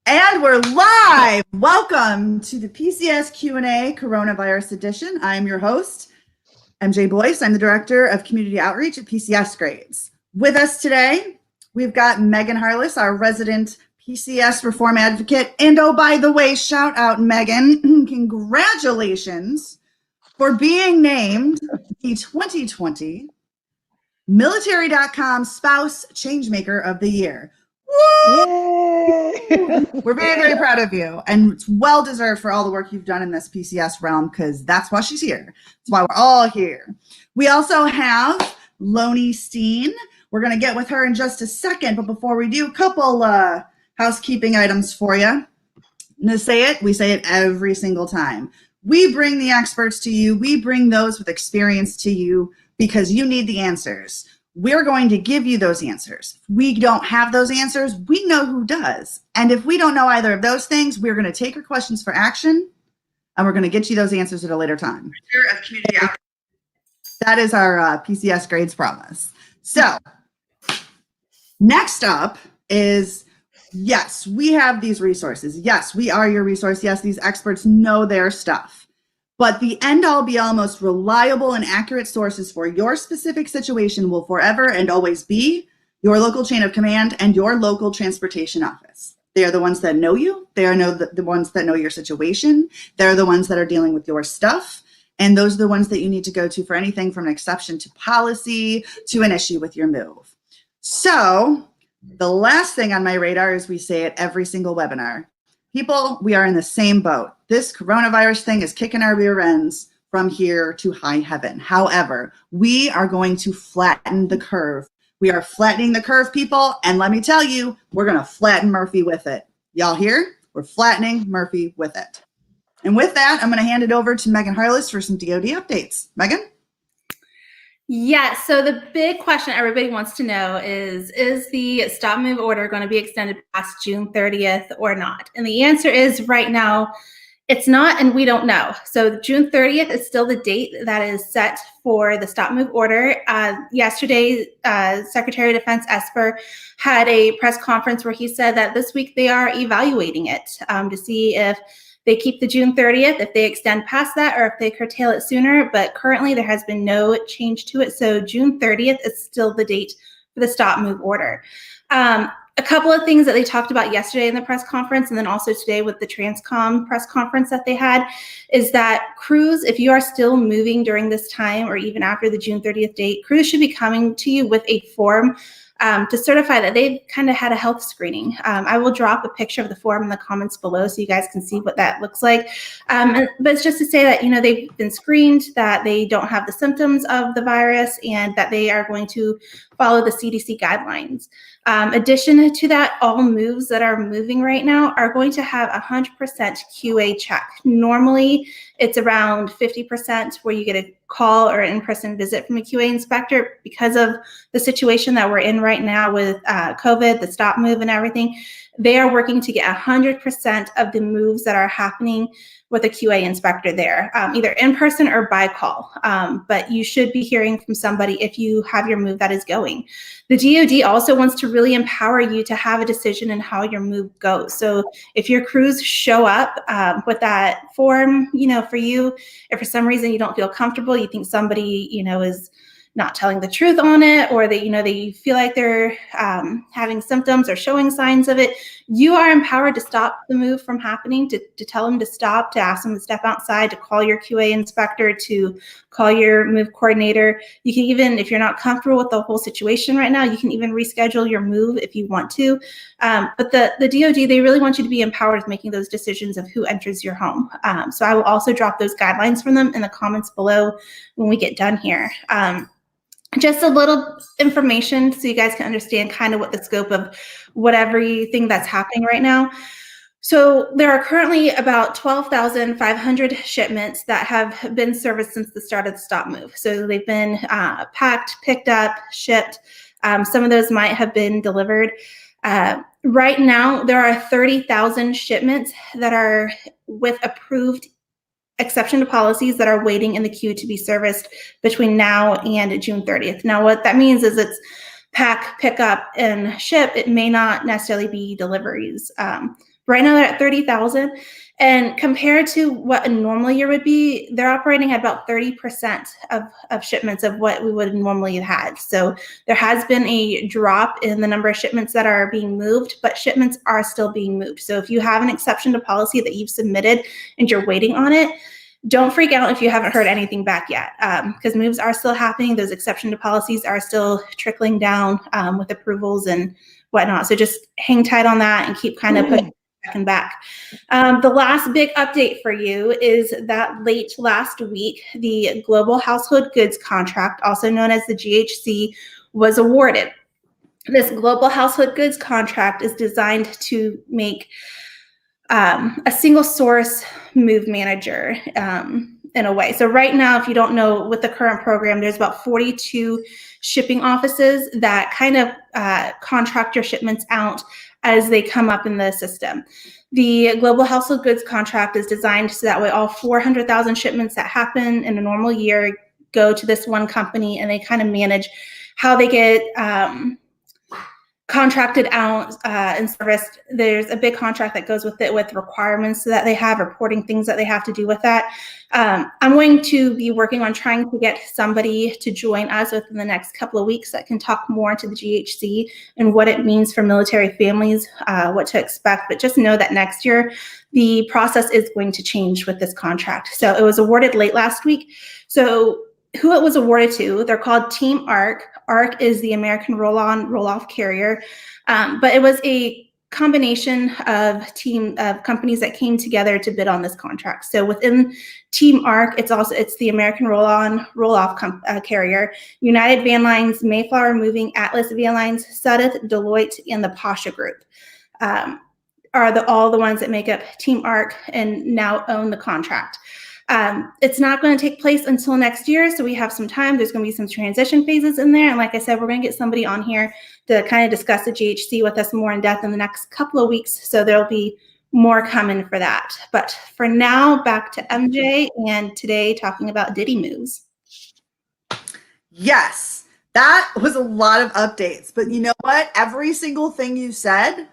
And we're live. Welcome to the PCS Q&A Coronavirus Edition. I'm your host, MJ Boyce. I'm the Director of Community Outreach at PCSgrades. With us today, we've got Megan Harless, our resident PCS reform advocate. And oh, by the way, shout out, Megan. Congratulations for being named the 2020 Military.com Spouse Changemaker of the Year. Yay! We're very, very proud of you, and it's well deserved for all the work you've done in this PCS realm, because that's why she's here. That's why we're all here. We also have Lonnie Steen. We're going to get with her in just a second, but before we do, a couple housekeeping items for you. I'm going to say it. We say it every single time. We bring the experts to you. We bring those with experience to you because you need the answers. We're going to give you those answers. If we don't have those answers, we know who does. And if we don't know either of those things, we're going to take your questions for action, and we're going to get you those answers at a later time. That is our PCSgrades promise. So next up is, yes, we have these resources. Yes, we are your resource. Yes, these experts know their stuff. But the end-all, be-all, most reliable and accurate sources for your specific situation will forever and always be your local chain of command and your local transportation office. They are the ones that know you. They are the ones that know your situation. They're the ones that are dealing with your stuff. And those are the ones that you need to go to for anything from an exception to policy to an issue with your move. So the last thing on my radar is we say it every single webinar. People, we are in the same boat. This coronavirus thing is kicking our rear ends from here to high heaven. However, we are going to flatten the curve. We are flattening the curve, people. And let me tell you, we're going to flatten Murphy with it. Y'all hear? We're flattening Murphy with it. And with that, I'm going to hand it over to Megan Harless for some DOD updates. Megan? Yeah, so the big question everybody wants to know is the stop move order going to be extended past June 30th or not? And the answer is right now, it's not, and we don't know. So June 30th is still the date that is set for the stop move order. Yesterday, Secretary of Defense Esper had a press conference where he said that this week they are evaluating it to see if they keep the June 30th, if they extend past that, or if they curtail it sooner. But currently there has been no change to it. So June 30th is still the date for the stop move order. A couple of things that they talked about yesterday in the press conference, and then also today with the Transcom press conference that they had, is that crews, if you are still moving during this time or even after the June 30th date, crews should be coming to you with a form to certify that they've kind of had a health screening. I will drop a picture of the form in the comments below so you guys can see what that looks like. But it's just to say that, they've been screened, that they don't have the symptoms of the virus, and that they are going to follow the CDC guidelines. Addition to that, all moves that are moving right now are going to have 100% QA check. Normally, it's around 50% where you get a call or an in-person visit from a QA inspector. Because of the situation that we're in right now with COVID, the stop move and everything, they are working to get 100% of the moves that are happening with a QA inspector there, either in person or by call. But you should be hearing from somebody if you have your move that is going. The DoD also wants to really empower you to have a decision in how your move goes. So if your crews show up with that form, for you, if for some reason you don't feel comfortable, you think somebody, is not telling the truth on it, or that, they feel like they're having symptoms or showing signs of it, you are empowered to stop the move from happening, to tell them to stop, to ask them to step outside, to call your QA inspector, to call your move coordinator. You can even, if you're not comfortable with the whole situation right now, you can even reschedule your move if you want to. But the DoD, they really want you to be empowered with making those decisions of who enters your home. So I will also drop those guidelines from them in the comments below when we get done here. Just a little information so you guys can understand kind of what the scope of everything that's happening right now. So there are currently about 12,500 shipments that have been serviced since the start of the stop move. So they've been packed, picked up, shipped. Some of those might have been delivered. Right now, there are 30,000 shipments that are with approved exception to policies that are waiting in the queue to be serviced between now and June 30th. Now, what that means is it's pack, pick up, and ship, it may not necessarily be deliveries. Right now they're at 30,000, and compared to what a normal year would be, they're operating at about 30% of shipments of what we would normally have had. So there has been a drop in the number of shipments that are being moved, but shipments are still being moved. So if you have an exception to policy that you've submitted and you're waiting on it, don't freak out if you haven't heard anything back yet, because moves are still happening. Those exception to policies are still trickling down with approvals and whatnot. So just hang tight on that and keep kind of pushing back and back. The last big update for you is that late last week, the Global Household Goods Contract, also known as the GHC, was awarded. This Global Household Goods Contract is designed to make a single source move manager in a way. So right now, if you don't know, with the current program, there's about 42 shipping offices that kind of contract your shipments out as they come up in the system. The Global Household Goods Contract is designed so that way all 400,000 shipments that happen in a normal year go to this one company, and they kind of manage how they get contracted out and serviced. There's a big contract that goes with it, with requirements that they have, reporting things that they have to do with that. I'm going to be working on trying to get somebody to join us within the next couple of weeks that can talk more to the GHC and what it means for military families, what to expect. But just know that next year, the process is going to change with this contract. So it was awarded late last week. So who it was awarded to, they're called Team ARC. ARC is the American Roll-On, Roll-Off Carrier, but it was a combination of companies that came together to bid on this contract. So within Team ARC, it's the American Roll-On, Roll-Off Carrier, United Van Lines, Mayflower Moving, Atlas Van Lines, Sudeth, Deloitte, and the Pasha Group are all the ones that make up Team ARC and now own the contract. It's not going to take place until next year, so we have some time. There's going to be some transition phases in there, and like I said, we're going to get somebody on here to kind of discuss the GHC with us more in depth in the next couple of weeks, so there'll be more coming for that. But for now, back to MJ, and today talking about DITY moves. Yes, that was a lot of updates, but you know what? Every single thing you said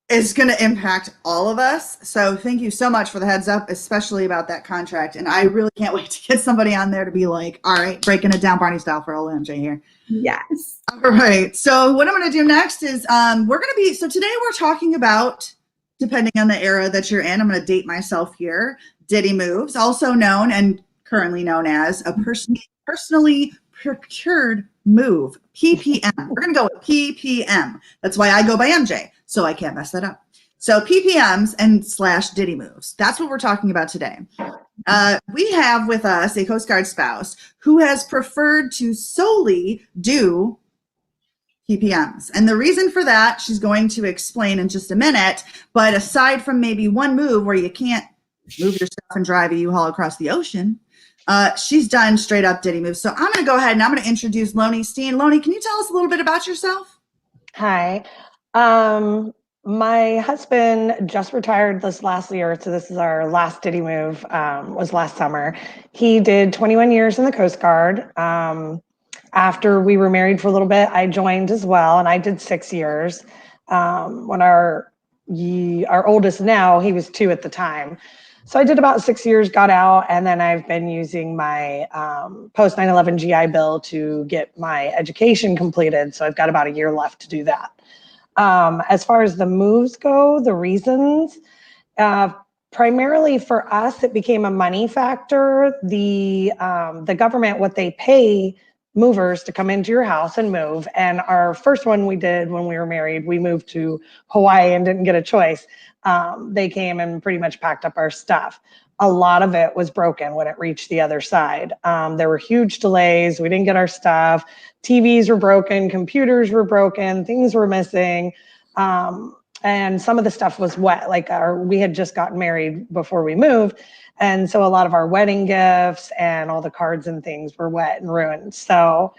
is going to impact all of us. So thank you so much for the heads up, especially about that contract. And I really can't wait to get somebody on there to be like, all right, breaking it down Barney style for old MJ here. Yes. All right. So what I'm going to do next is so today we're talking about, depending on the era that you're in, I'm going to date myself here, DITY moves, also known and currently known as a personally procured move, PPM. We're going to go with PPM. That's why I go by MJ, so I can't mess that up. So PPMs and / DITY moves. That's what we're talking about today. We have with us a Coast Guard spouse who has preferred to solely do PPMs. And the reason for that, she's going to explain in just a minute. But aside from maybe one move where you can't move your stuff and drive a U-Haul across the ocean, she's done straight up DITY moves. So I'm going to go ahead and I'm going to introduce Lonnie Steen. Lonnie, can you tell us a little bit about yourself? Hi. My husband just retired this last year, so this is our last DITY move, was last summer. He did 21 years in the Coast Guard. After we were married for a little bit, I joined as well, and I did 6 years. When our oldest now, he was 2 at the time. So I did about 6 years, got out, and then I've been using my post 9/11 GI Bill to get my education completed. So I've got about a year left to do that. As far as the moves go, the reasons, primarily for us, it became a money factor. The government, what they pay movers to come into your house and move. And our first one we did when we were married, we moved to Hawaii and didn't get a choice. They came and pretty much packed up our stuff. A lot of it was broken when it reached the other side. There were huge delays. We didn't get our stuff. TVs were broken, computers were broken, things were missing. And some of the stuff was wet, like we had just gotten married before we moved. And so a lot of our wedding gifts and all the cards and things were wet and ruined. So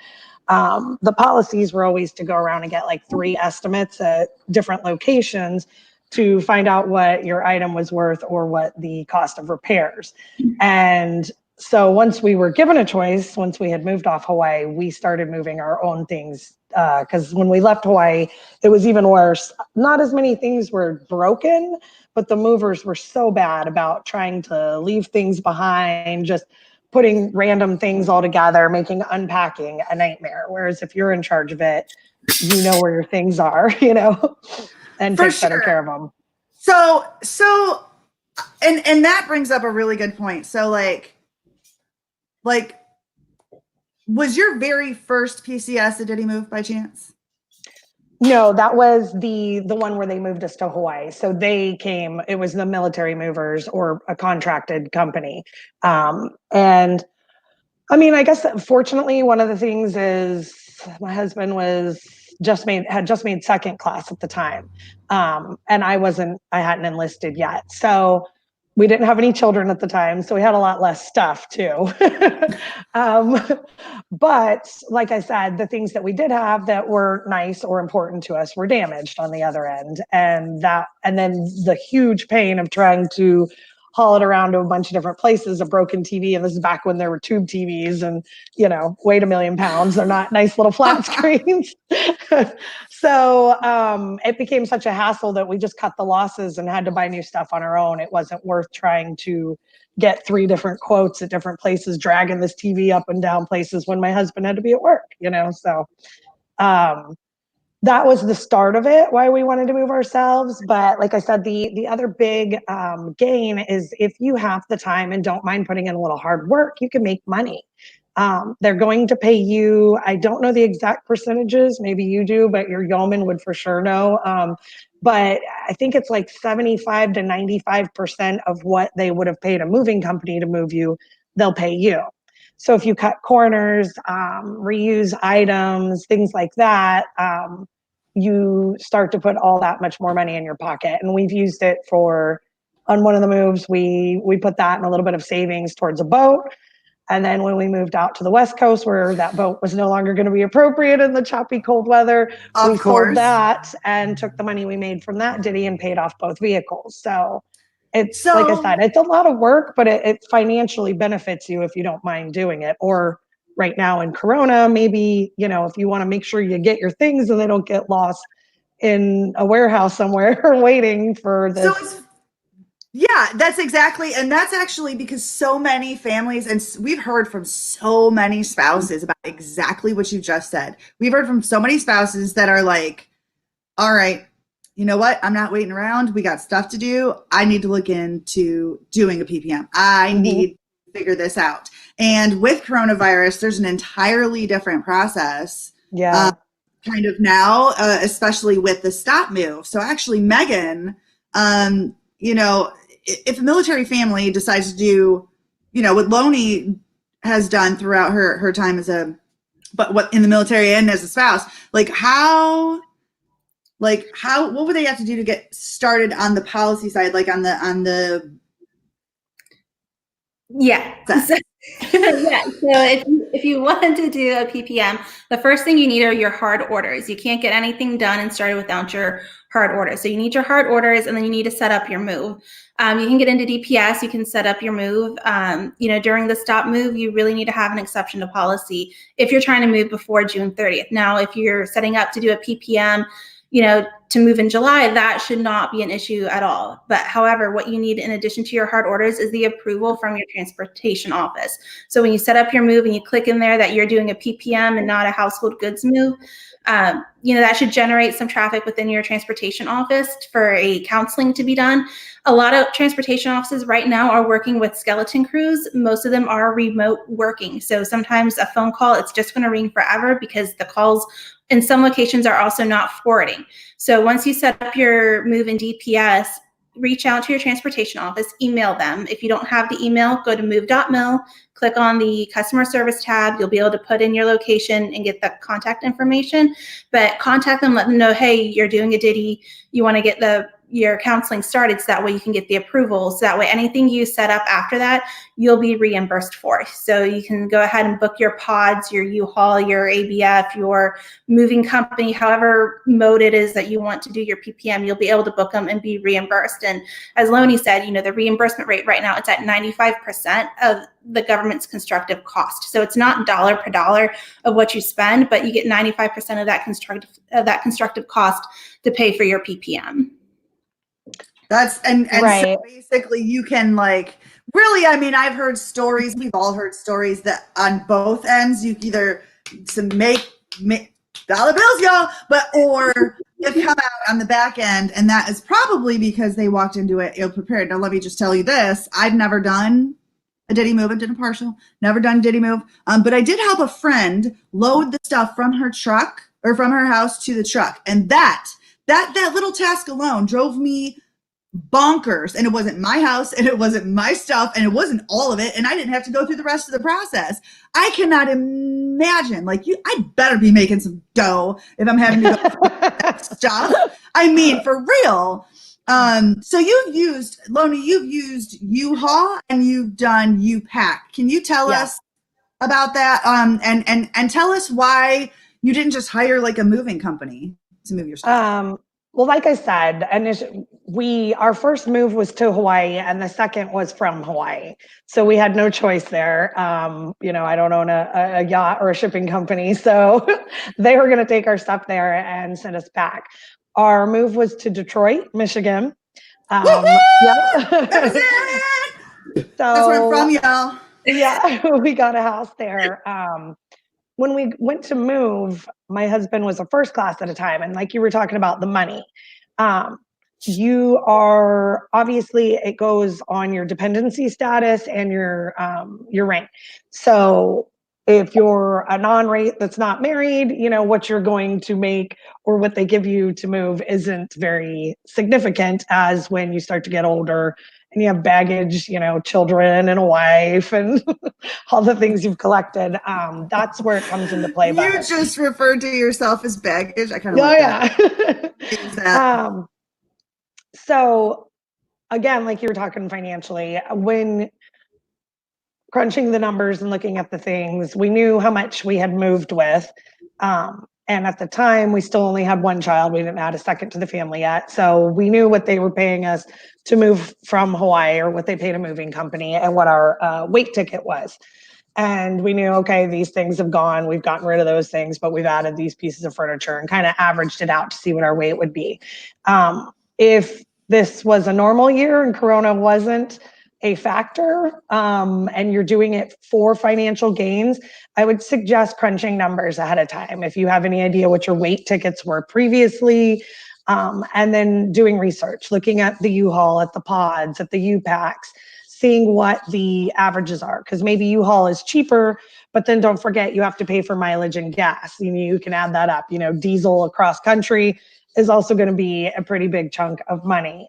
the policies were always to go around and get like 3 estimates at different locations to find out what your item was worth or what the cost of repairs. And so once we were given a choice, once we had moved off Hawaii, we started moving our own things because when we left Hawaii, it was even worse. Not as many things were broken, but the movers were so bad about trying to leave things behind, just putting random things all together, making unpacking a nightmare. Whereas if you're in charge of it, you know where your things are, and For take better sure. care of them. So, and that brings up a really good point. So like, was your very first PCS a DITY move by chance? No, that was the one where they moved us to Hawaii. So they came, it was the military movers or a contracted company. And I mean, I guess fortunately, one of the things is my husband had just made second class at the time. And I hadn't enlisted yet. So we didn't have any children at the time. So we had a lot less stuff too. But like I said, the things that we did have that were nice or important to us were damaged on the other end. And then the huge pain of trying to haul it around to a bunch of different places, a broken TV. And this is back when there were tube TVs and, weighed 1 million pounds. They're not nice little flat screens. So it became such a hassle that we just cut the losses and had to buy new stuff on our own. It wasn't worth trying to get 3 different quotes at different places, dragging this TV up and down places when my husband had to be at work, So that was the start of it, why we wanted to move ourselves. But like I said, the other big gain is if you have the time and don't mind putting in a little hard work, you can make money. They're going to pay you, I don't know the exact percentages, maybe you do, but your yeoman would for sure know. But I think it's like 75 to 95% of what they would have paid a moving company to move you, they'll pay you. So if you cut corners, reuse items, things like that, you start to put all that much more money in your pocket. And we've used it on one of the moves, we put that in a little bit of savings towards a boat. And then when we moved out to the West Coast, where that boat was no longer going to be appropriate in the choppy cold weather, we sold that and took the money we made from that DITY and paid off both vehicles. So it's, like I said, it's a lot of work, but it financially benefits you if you don't mind doing it. Or right now in Corona, maybe, if you want to make sure you get your things and they don't get lost in a warehouse somewhere waiting for this. Yeah, that's exactly. And that's actually because so many families, and we've heard from so many spouses about exactly what you just said. We've heard from so many spouses that are like, all right, you know what? I'm not waiting around. We got stuff to do. I need to look into doing a PPM. I need to figure this out. And with coronavirus, there's an entirely different process. Yeah. Kind of now, especially with the stop move. So actually, Megan, if a military family decides to do, what Loney has done throughout her time what in the military and as a spouse, what would they have to do to get started on the policy side, Yeah. So if you want to do a PPM, the first thing you need are your hard orders. You can't get anything done and started without your hard orders. So you need your hard orders, and then you need to set up your move. You can get into DPS. You can set up your move. During the stop move, you really need to have an exception to policy if you're trying to move before June 30th. Now, if you're setting up to do a PPM, to move in July, that should not be an issue at all. But however, what you need in addition to your hard orders is the approval from your transportation office. So when you set up your move and you click in there that you're doing a PPM and not a household goods move, that should generate some traffic within your transportation office for a counseling to be done. A lot of transportation offices right now are working with skeleton crews. Most of them are remote working. So sometimes a phone call, it's just going to ring forever because the calls in some locations are also not forwarding. So once you set up your move in DPS, reach out to your transportation office, email them. If you don't have the email, go to move.mil, click on the customer service tab. You'll be able to put in your location and get the contact information, but contact them, let them know, hey, you're doing a DITY. You want to get the your counseling started, so that way you can get the approval. So that way anything you set up after that, you'll be reimbursed for. So you can go ahead and book your pods, your U-Haul, your ABF, your moving company, however mode it is that you want to do your PPM, you'll be able to book them and be reimbursed. And as Loney said, the reimbursement rate right now, it's at 95% of the government's constructive cost. So it's not dollar per dollar of what you spend, but you get 95% of that constructive cost to pay for your PPM. That's and Right. so basically you can really, I mean, I've heard stories, we've all heard stories that on both ends you either make dollar bills, y'all, or you come out on the back end, and that is probably because they walked into it ill prepared. Now let me just tell you this, I've never done a DITY move. I did a partial, never done a DITY move, but I did help a friend load the stuff from her truck or from her house to the truck, and that little task alone drove me bonkers. And it wasn't my house, and it wasn't my stuff, and it wasn't all of it, and I didn't have to go through the rest of the process. I cannot imagine, I'd better be making some dough if I'm having to go through that stuff. I mean, for real. So you've used U-Haul and you've done U-Pack. Can you tell us about that? And tell us why you didn't just hire a moving company to move your stuff. Well, like I said, our first move was to Hawaii, and the second was from Hawaii. So we had no choice there. I don't own a yacht or a shipping company, so they were going to take our stuff there and send us back. Our move was to Detroit, Michigan. That was it. That's where I'm from, y'all. Yeah, we got a house there. When we went to move, my husband was a first class at a time. And like you were talking about the money, you are obviously, it goes on your dependency status and your rank. So if you're a non-rate that's not married, what you're going to make or what they give you to move isn't very significant, as when you start to get older and you have baggage, children and a wife and all the things you've collected. That's where it comes into play. You just referred to yourself as baggage. I kind of that. So again, like you were talking financially, when crunching the numbers and looking at the things, we knew how much we had moved with. And at the time, we still only had one child. We didn't add a second to the family yet. So we knew what they were paying us to move from Hawaii, or what they paid a moving company, and what our weight ticket was. And we knew, okay, these things have gone. We've gotten rid of those things, but we've added these pieces of furniture, and kind of averaged it out to see what our weight would be. If this was a normal year and Corona wasn't a factor, and you're doing it for financial gains, I would suggest crunching numbers ahead of time. If you have any idea what your weight tickets were previously, and then doing research, looking at the U-Haul, at the pods, at the U-Packs, seeing what the averages are, because maybe U-Haul is cheaper, but then don't forget you have to pay for mileage and gas. You can add that up. Diesel across country is also going to be a pretty big chunk of money.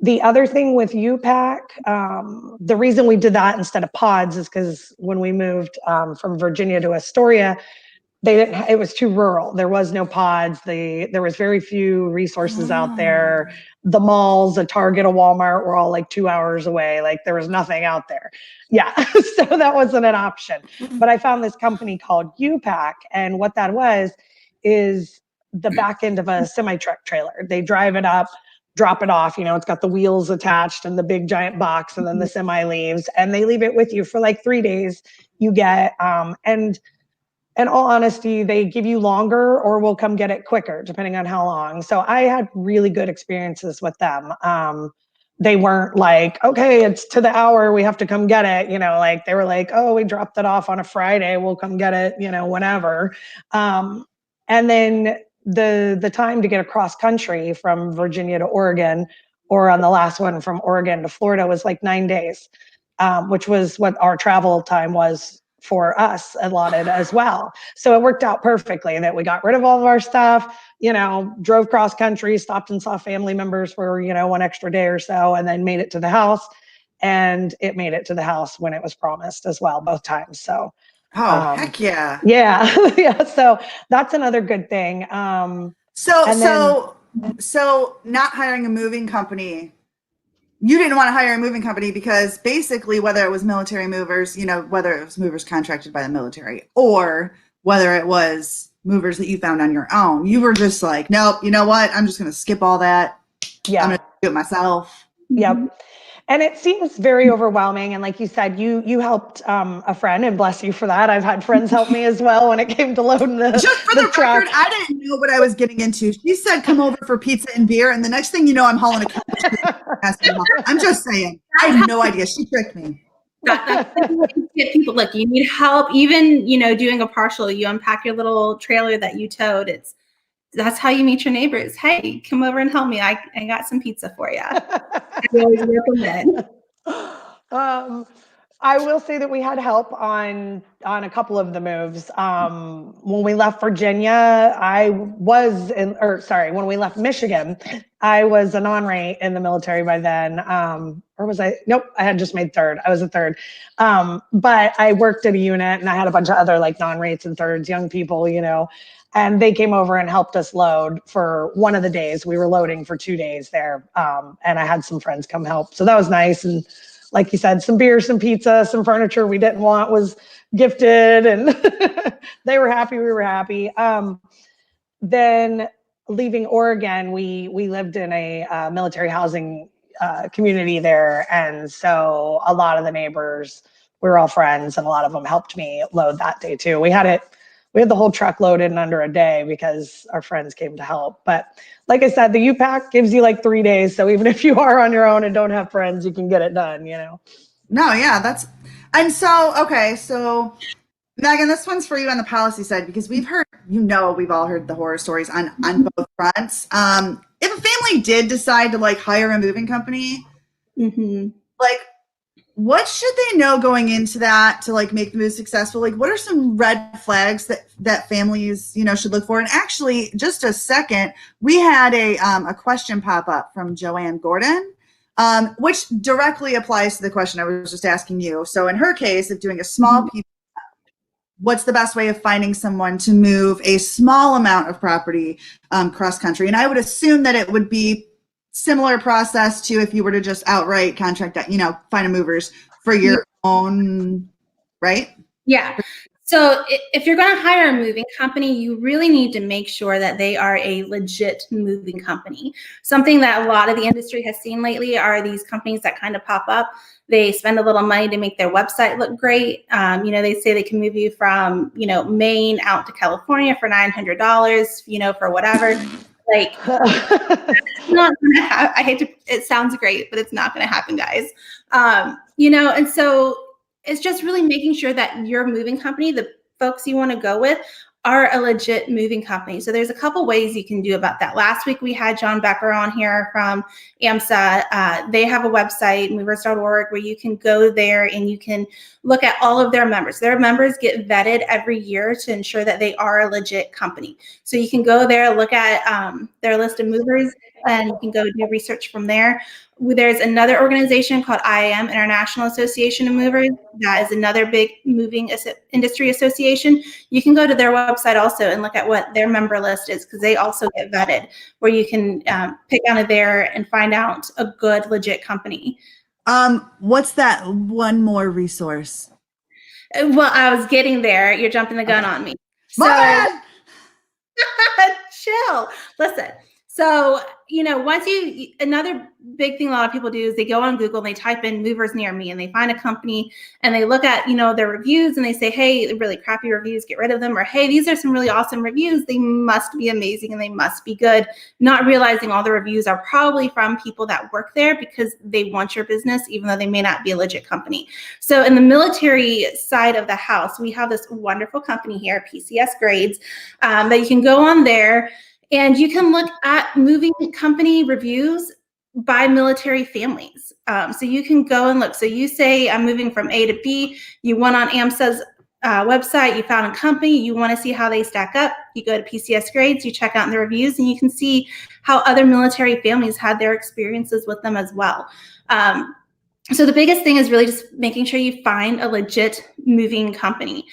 The other thing with U-Pack, the reason we did that instead of pods is because when we moved from Virginia to Astoria, it was too rural. There was no pods. There was very few resources out there. The malls, a Target, a Walmart were all 2 hours away. There was nothing out there. Yeah, so that wasn't an option. But I found this company called U-Pack, and what that was is the back end of a semi-truck trailer. They drive it up, drop it off. It's got the wheels attached and the big giant box, and then the semi leaves, and they leave it with you for 3 days. You get, and in all honesty, they give you longer or will come get it quicker, depending on how long. So I had really good experiences with them. They weren't okay, it's to the hour, we have to come get it. They were oh, we dropped it off on a Friday, we'll come get it, whenever. And then the time to get across country from Virginia to Oregon, or on the last one from Oregon to Florida, was 9 days, which was what our travel time was for us allotted as well. So it worked out perfectly that we got rid of all of our stuff, drove cross country, stopped and saw family members for, 1 extra day or so, and then made it to the house. And it made it to the house when it was promised as well, both times. So heck yeah. Yeah. Yeah. So that's another good thing. So So not hiring a moving company, you didn't want to hire a moving company because basically whether it was military movers, whether it was movers contracted by the military or whether it was movers that you found on your own, you were just like, nope, you know what? I'm just going to skip all that. I'm going to do it myself. Yep. And it seems very overwhelming. And like you said, you helped a friend, and bless you for that. I've had friends help me as well when it came to loading the Just for the truck. record, I didn't know what I was getting into. She said, come over for pizza and beer. And the next thing you know, I'm hauling a car. I'm just saying. I had no idea. She tricked me. That's get people. Look, you need help. Even, doing a partial, you unpack your little trailer that you towed. That's how you meet your neighbors. Hey, come over and help me. I got some pizza for you. I always recommend. I will say that we had help on a couple of the moves. When we left Virginia, when we left Michigan, I was a non-rate in the military by then. Or was I? Nope, I had just made third. I was a third. But I worked at a unit and I had a bunch of other like non-rates and thirds, young people, and they came over and helped us load for one of the days. We were loading for 2 days there. And I had some friends come help. So that was nice. And like you said, some beer, some pizza, some furniture we didn't want was gifted, and they were happy, we were happy. Then leaving Oregon, we lived in a military housing community there. And so a lot of the neighbors, we were all friends, and a lot of them helped me load that day too. We had the whole truck loaded in under a day because our friends came to help. But like I said, the U-Pack gives you like 3 days. So even if you are on your own and don't have friends, you can get it done, No, yeah, okay. So Megan, this one's for you on the policy side, because we've all heard the horror stories on both fronts. If a family did decide to like hire a moving company, like, what should they know going into that to like make the move successful? Like, what are some red flags that families, should look for? And actually, just a second, we had a question pop up from Joanne Gordon, which directly applies to the question I was just asking you. So in her case, if doing a small PPM, what's the best way of finding someone to move a small amount of property cross country? And I would assume that it would be similar process to if you were to just outright contract that, find a movers for your own, right? Yeah. So if you're going to hire a moving company, you really need to make sure that they are a legit moving company. Something that a lot of the industry has seen lately are these companies that kind of pop up. They spend a little money to make their website look great. They say they can move you from, Maine out to California for $900, for whatever. Like, it's not gonna happen. It sounds great, but it's not going to happen, guys. And so it's just really making sure that your moving company, the folks you want to go with, are a legit moving company. So there's a couple ways you can do about that. Last week we had John Becker on here from AMSA. They have a website, movers.org, where you can go there and you can look at all of their members. Their members get vetted every year to ensure that they are a legit company. So you can go there, look at their list of movers, and you can go do research from there. There's another organization called IAM, International Association of Movers. That is another big moving industry association. You can go to their website also and look at what their member list is, because they also get vetted, where you can pick out of there and find out a good, legit company. What's that one more resource? Well, I was getting there. You're jumping the gun on me. So, chill. Listen. So, another big thing a lot of people do is they go on Google and they type in movers near me and they find a company and they look at, their reviews and they say, hey, really crappy reviews, get rid of them. Or, hey, these are some really awesome reviews. They must be amazing and they must be good. Not realizing all the reviews are probably from people that work there because they want your business, even though they may not be a legit company. So in the military side of the house, we have this wonderful company here, PCSgrades, that you can go on there. And you can look at moving company reviews by military families. So you can go and look. So you say, I'm moving from A to B. You went on AMSA's website. You found a company. You want to see how they stack up. You go to PCSgrades. You check out the reviews, and you can see how other military families had their experiences with them as well. So the biggest thing is really just making sure you find a legit moving company.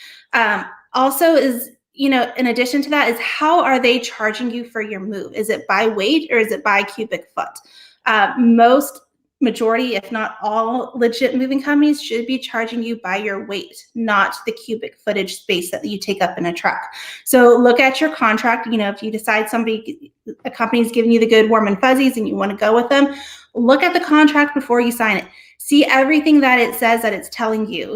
Also is in addition to that, is how are they charging you for your move? Is it by weight or is it by cubic foot? Most majority, if not all legit moving companies should be charging you by your weight, not the cubic footage space that you take up in a truck. So look at your contract. If you decide a company's giving you the good warm and fuzzies and you want to go with them, look at the contract before you sign it. See everything that it says that it's telling you.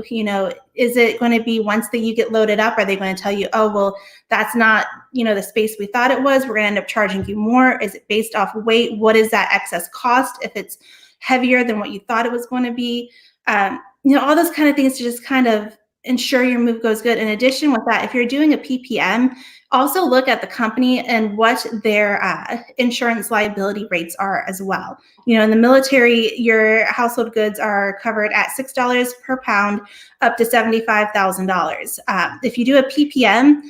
Is it going to be once that you get loaded up, are they going to tell you, oh, well, that's not, the space we thought it was. We're going to end up charging you more. Is it based off weight? What is that excess cost if it's heavier than what you thought it was going to be? All those kind of things to just kind of ensure your move goes good. In addition with that, if you're doing a PPM, also look at the company and what their insurance liability rates are as well. In the military, your household goods are covered at $6 per pound up to $75,000. If you do a PPM,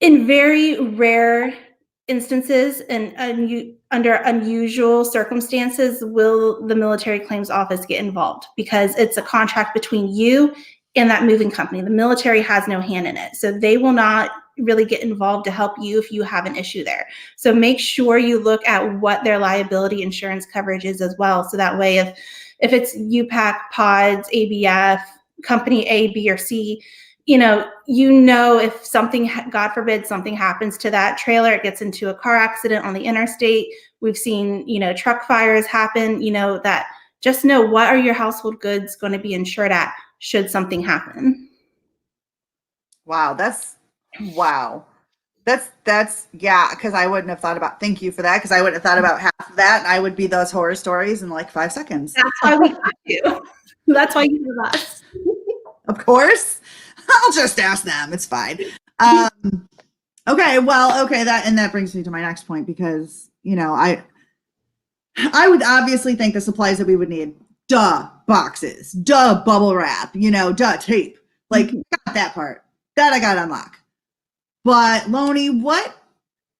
in very rare instances and under unusual circumstances will the military claims office get involved, because it's a contract between you and that moving company. The military has no hand in it, so they will not really get involved to help you if you have an issue there. So make sure you look at what their liability insurance coverage is as well, so that way if it's UPAC, pods, ABF, company A, B, or C, if something, God forbid, something happens to that trailer, it gets into a car accident on the interstate. We've seen, truck fires happen, that just know what are your household goods going to be insured at should something happen. Wow. That's yeah. Cause I wouldn't have thought about, thank you for that. Cause I wouldn't have thought about half of that. And I would be those horror stories in like 5 seconds. That's why we got you. That's why you have us. Of course. I'll just ask them. It's fine. Okay. That brings me to my next point, because, I would obviously think the supplies that we would need, boxes, bubble wrap, tape, like got that part that I got on lock. But Lonnie, what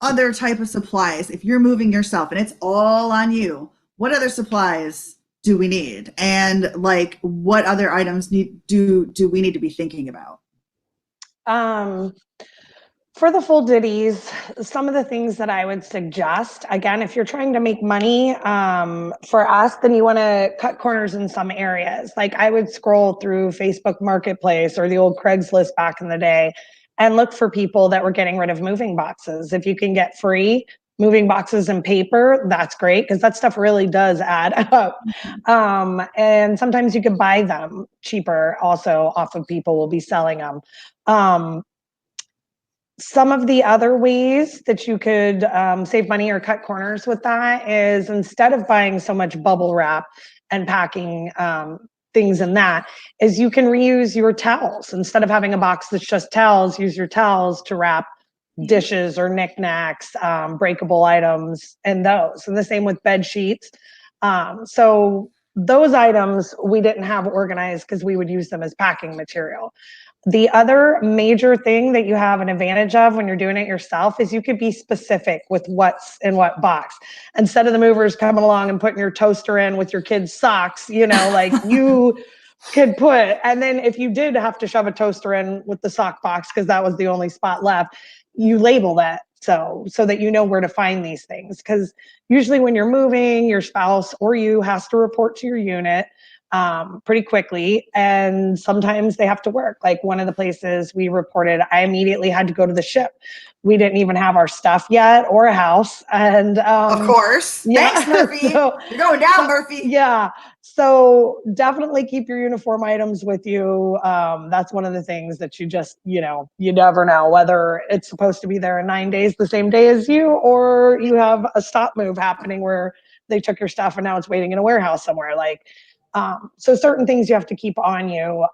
other type of supplies, if you're moving yourself and it's all on you, what other supplies do we need? And like, what other items do we need to be thinking about? For the full ditties, some of the things that I would suggest, again, if you're trying to make money, for us, then you want to cut corners in some areas. Like I would scroll through Facebook Marketplace or the old Craigslist back in the day and look for people that were getting rid of moving boxes. If you can get free moving boxes and paper, that's great, because that stuff really does add up. And sometimes you can buy them cheaper also off of people will be selling them. Some of the other ways that you could save money or cut corners with that is, instead of buying so much bubble wrap and packing things in that, is you can reuse your towels. Instead of having a box that's just towels, use your towels to wrap dishes or knickknacks, breakable items, and those. And the same with bed sheets. So those items we didn't have organized because we would use them as packing material. The other major thing that you have an advantage of when you're doing it yourself is you could be specific with what's in what box. Instead of the movers coming along and putting your toaster in with your kids' socks, like you could put, and then if you did have to shove a toaster in with the sock box because that was the only spot left, you label that so that you know where to find these things. Because usually when you're moving, your spouse or you has to report to your unit pretty quickly, and sometimes they have to work. Like one of the places we reported, I immediately had to go to the ship. We didn't even have our stuff yet or a house, and of course, yeah. Thanks, Murphy. You're going down, Murphy. Yeah, so definitely keep your uniform items with you. That's one of the things that you just, you never know whether it's supposed to be there in 9 days, the same day as you, or you have a stop move happening where they took your stuff and now it's waiting in a warehouse somewhere. So certain things you have to keep on you,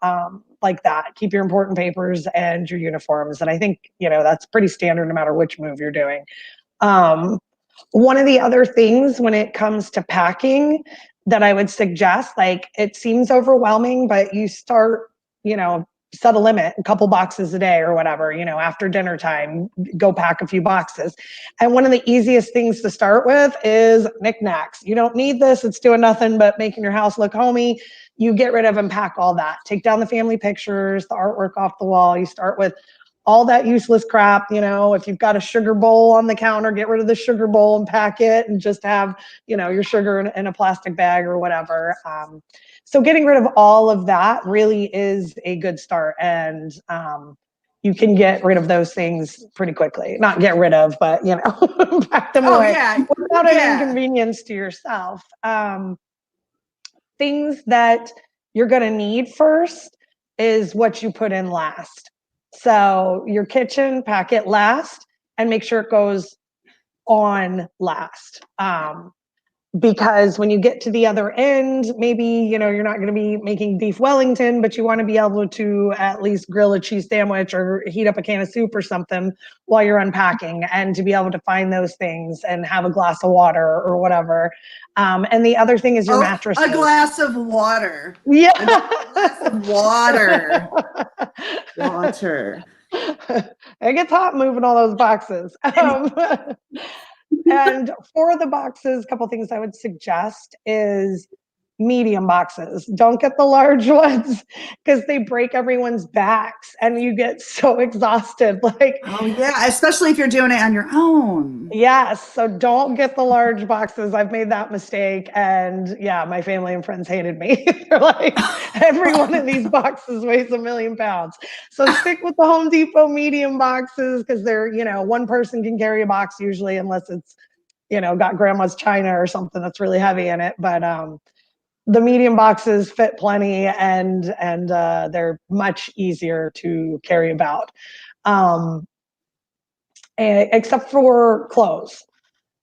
like that. Keep your important papers and your uniforms. And I think, that's pretty standard no matter which move you're doing. One of the other things when it comes to packing that I would suggest, it seems overwhelming, but you start, set a limit, a couple boxes a day or whatever, after dinner time, go pack a few boxes. And one of the easiest things to start with is knickknacks. You don't need this. It's doing nothing but making your house look homey. You get rid of and pack all that. Take down the family pictures, the artwork off the wall. You start with all that useless crap. You know, if you've got a sugar bowl on the counter, get rid of the sugar bowl and pack it and just have, you know, your sugar in a plastic bag or whatever. So getting rid of all of that really is a good start. And you can get rid of those things pretty quickly. Not get rid of, but, you know, pack them away without an inconvenience to yourself. Things that you're going to need first is what you put in last. So your kitchen, pack it last and make sure it goes on last. Because when you get to the other end, maybe, you know, you're not going to be making beef Wellington, but you want to be able to at least grill a cheese sandwich or heat up a can of soup or something while you're unpacking, and to be able to find those things and have a glass of water or whatever. And the other thing is your mattress. A glass of water. Yeah. A glass of water. Water. It gets hot moving all those boxes. And for the boxes, a couple things I would suggest is medium boxes. Don't get the large ones because they break everyone's backs and you get so exhausted. Like, oh yeah, especially if you're doing it on your own. Yes, so don't get the large boxes. I've made that mistake, and yeah, my family and friends hated me. They're like, every one of these boxes weighs 1,000,000 pounds. So stick with the Home Depot medium boxes because they're, you know, one person can carry a box usually, unless it's, you know, got grandma's china or something that's really heavy in it. But the medium boxes fit plenty, and they're much easier to carry about. Except for clothes.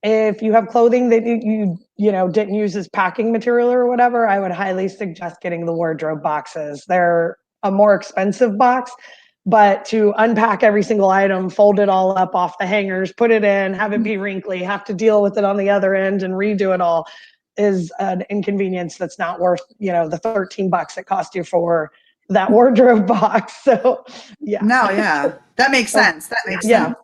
If you have clothing that you know didn't use as packing material or whatever, I would highly suggest getting the wardrobe boxes. They're a more expensive box, but to unpack every single item, fold it all up off the hangers, put it in, have it be wrinkly, have to deal with it on the other end and redo it all is an inconvenience that's not worth, you know, the $13 it cost you for that wardrobe box. So yeah. No, yeah. That makes sense. That makes sense.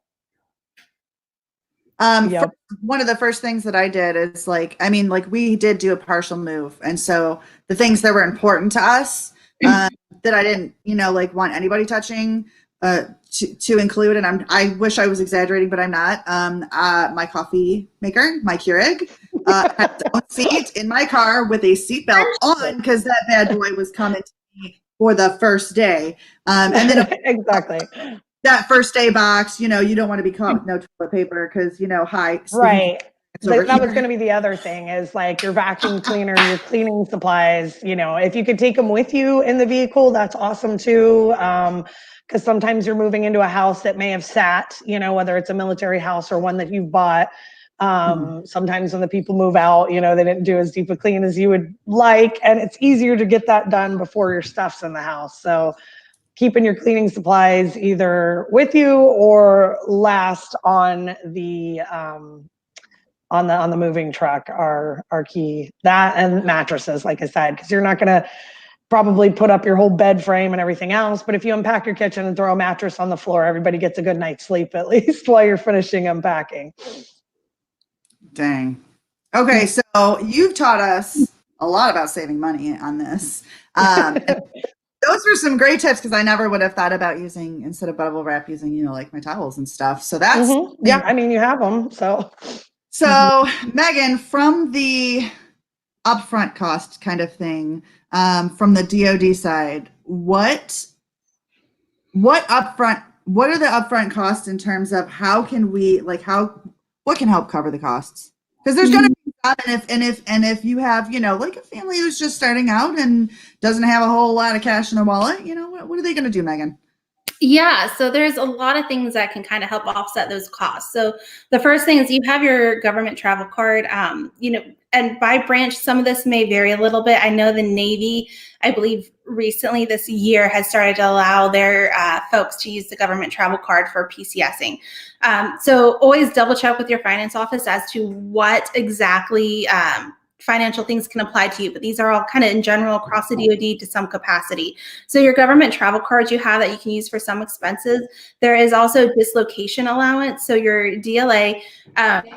Yep. One of the first things that I did is like, I mean, like we did do a partial move. And so the things that were important to us that I didn't, you know, like want anybody touching to include, and I wish I was exaggerating, but I'm not. My coffee maker, my Keurig, had its own seat in my car with a seatbelt on because that bad boy was coming to me for the first day. And then exactly. That first day box, you know, you don't want to be caught with no toilet paper because, you know, right. That was going to be the other thing is like your vacuum cleaner, your cleaning supplies, you know, if you could take them with you in the vehicle, that's awesome too. Because sometimes you're moving into a house that may have sat, you know, whether it's a military house or one that you've bought. Sometimes when the people move out, you know, they didn't do as deep a clean as you would like, and it's easier to get that done before your stuff's in the house. So keeping your cleaning supplies either with you or last on the moving truck are key. That and mattresses, like I said, because you're not going to probably put up your whole bed frame and everything else. But if you unpack your kitchen and throw a mattress on the floor, everybody gets a good night's sleep at least while you're finishing unpacking. Dang. Okay, so you've taught us a lot about saving money on this. Those were some great tips because I never would have thought about using, instead of bubble wrap, using, you know, like my towels and stuff. So that's yeah. I mean, you have them. So Megan, from the upfront cost kind of thing, from the DoD side, what are the upfront costs in terms of how can we what can help cover the costs? Because there's going to be and if you have, you know, like a family who's just starting out and doesn't have a whole lot of cash in their wallet, you know, what are they going to do, Megan? Yeah, so there's a lot of things that can kind of help offset those costs. So the first thing is you have your government travel card, you know, and by branch, some of this may vary a little bit. I know the Navy, I believe recently this year has started to allow their folks to use the government travel card for PCSing. So always double check with your finance office as to what exactly financial things can apply to you, but these are all kind of in general across the DoD to some capacity. So your government travel cards you have that you can use for some expenses. There is also dislocation allowance. So your DLA,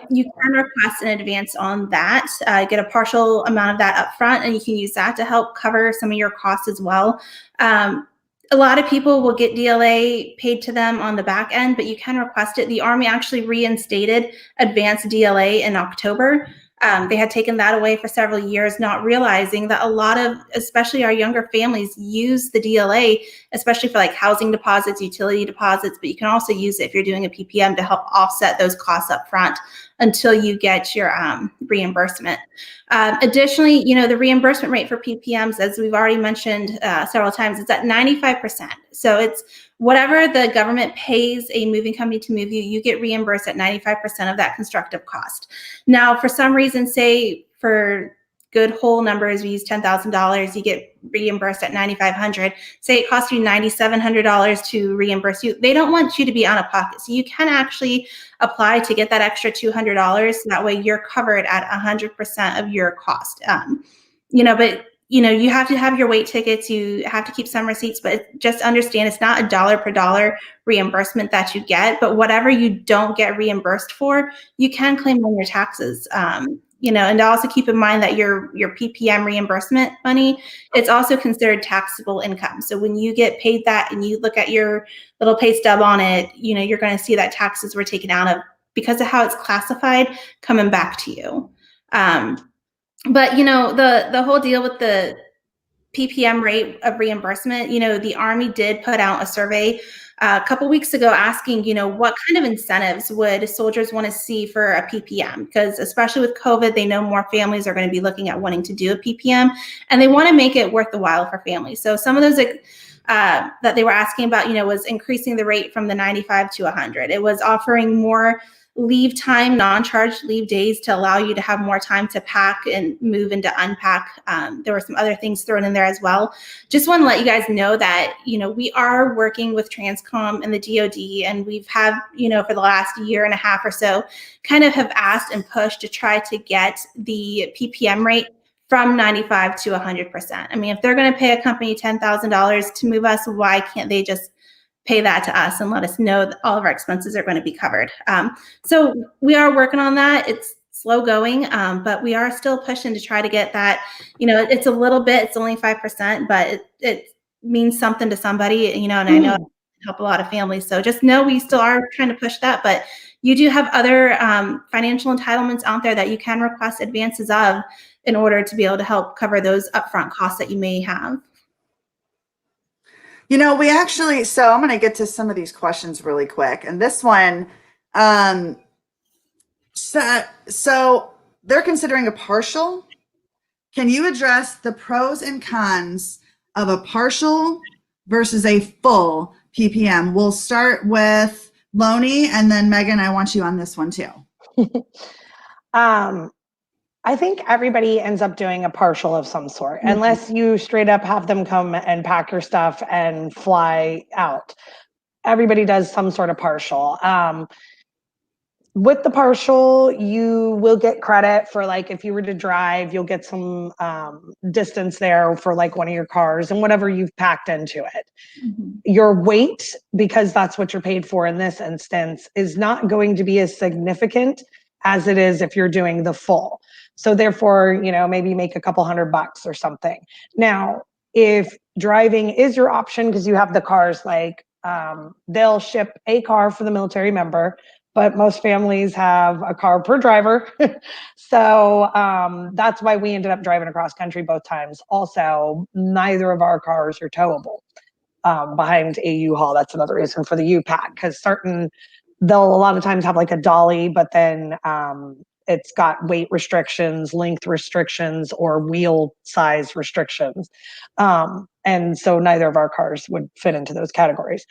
you can request in advance on that, get a partial amount of that up front, and you can use that to help cover some of your costs as well. a lot of people will get DLA paid to them on the back end, but you can request it. The Army actually reinstated advanced DLA in October. They had taken that away for several years, not realizing that a lot of, especially our younger families, use the DLA, especially for like housing deposits, utility deposits, but you can also use it if you're doing a PPM to help offset those costs up front until you get your reimbursement. Additionally, the reimbursement rate for PPMs, as we've already mentioned several times, is at 95%. So it's whatever the government pays a moving company to move you, you get reimbursed at 95% of that constructive cost. Now, for some reason, say for good whole numbers, we use $10,000, you get reimbursed at $9,500. Say it costs you $9,700 to reimburse you. They don't want you to be out of pocket. So you can actually apply to get that extra $200. That way you're covered at 100% of your cost. But you have to have your weight tickets. You have to keep some receipts, but just understand it's not a dollar per dollar reimbursement that you get, but whatever you don't get reimbursed for, you can claim on your taxes. And also keep in mind that your PPM reimbursement money, it's also considered taxable income. So when you get paid that and you look at your little pay stub on it, you're going to see that taxes were taken out of because of how it's classified coming back to you. But the whole deal with the PPM rate of reimbursement, the Army did put out a survey a couple weeks ago asking, what kind of incentives would soldiers want to see for a PPM? Because especially with COVID, they know more families are going to be looking at wanting to do a PPM, and they want to make it worth the while for families. So some of those that they were asking about, was increasing the rate from the 95 to 100. It was offering more leave time, non-charged leave days to allow you to have more time to pack and move into unpack. There were some other things thrown in there as well. Just want to let you guys know that, we are working with Transcom and the DoD, and we've had, for the last year and a half or so, kind of have asked and pushed to try to get the PPM rate from 95 to 100%. I mean, if they're going to pay a company $10,000 to move us, why can't they just pay that to us and let us know that all of our expenses are going to be covered? So we are working on that. It's slow going, but we are still pushing to try to get that. It's a little bit, it's only 5%, but it means something to somebody, and I know it help a lot of families. So just know we still are trying to push that, but you do have other financial entitlements out there that you can request advances of in order to be able to help cover those upfront costs that you may have. We actually, so I'm going to get to some of these questions really quick. And this one, so they're considering a partial. Can you address the pros and cons of a partial versus a full PPM? We'll start with Loney, and then Megan, I want you on this one too. I think everybody ends up doing a partial of some sort, unless you straight up have them come and pack your stuff and fly out. Everybody does some sort of partial. With the partial, you will get credit for, like, if you were to drive, you'll get some distance there for like one of your cars and whatever you've packed into it. Your weight, because that's what you're paid for in this instance, is not going to be as significant as it is if you're doing the full. So therefore, maybe make a couple $100 or something. Now, if driving is your option, because you have the cars, like they'll ship a car for the military member, but most families have a car per driver. So that's why we ended up driving across country both times. Also, neither of our cars are towable behind a U-Haul. That's another reason for the U-Pack, because they'll a lot of times have like a dolly, but then it's got weight restrictions, length restrictions, or wheel size restrictions. And so neither of our cars would fit into those categories.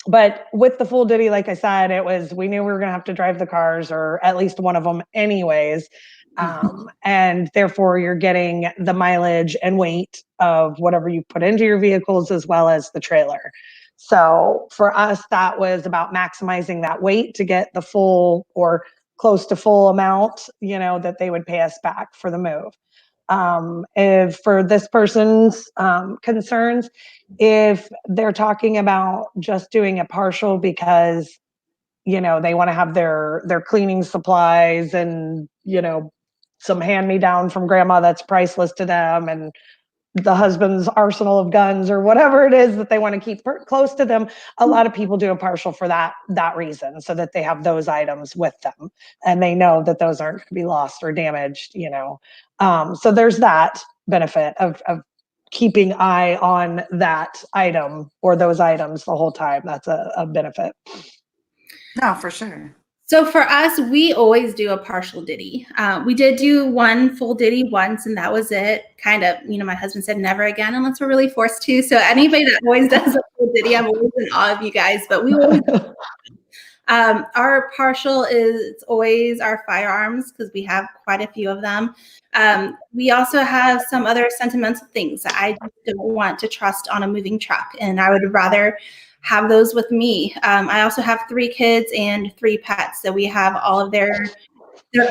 But with the full DITY, like I said, we knew we were going to have to drive the cars, or at least one of them anyways. And therefore you're getting the mileage and weight of whatever you put into your vehicles, as well as the trailer. So for us, that was about maximizing that weight to get the full or close to full amount, that they would pay us back for the move. If for this person's concerns, if they're talking about just doing a partial because, they want to have their cleaning supplies and, some hand-me-down from grandma that's priceless to them, and the husband's arsenal of guns or whatever it is that they want to keep close to them. A lot of people do a partial for that reason, so that they have those items with them and they know that those aren't going to be lost or damaged, you know. So there's that benefit of keeping eye on that item or those items the whole time. That's a benefit. No, for sure. So for us, we always do a partial DITY. We did do one full DITY once, and that was it. Kind of, you know, my husband said never again unless we're really forced to. So anybody that always does a full DITY, I'm always in awe of you guys. But we always our partial is always our firearms because we have quite a few of them. We also have some other sentimental things that I don't want to trust on a moving truck, and I would rather have those with me. I also have 3 kids and 3 pets, so we have all of their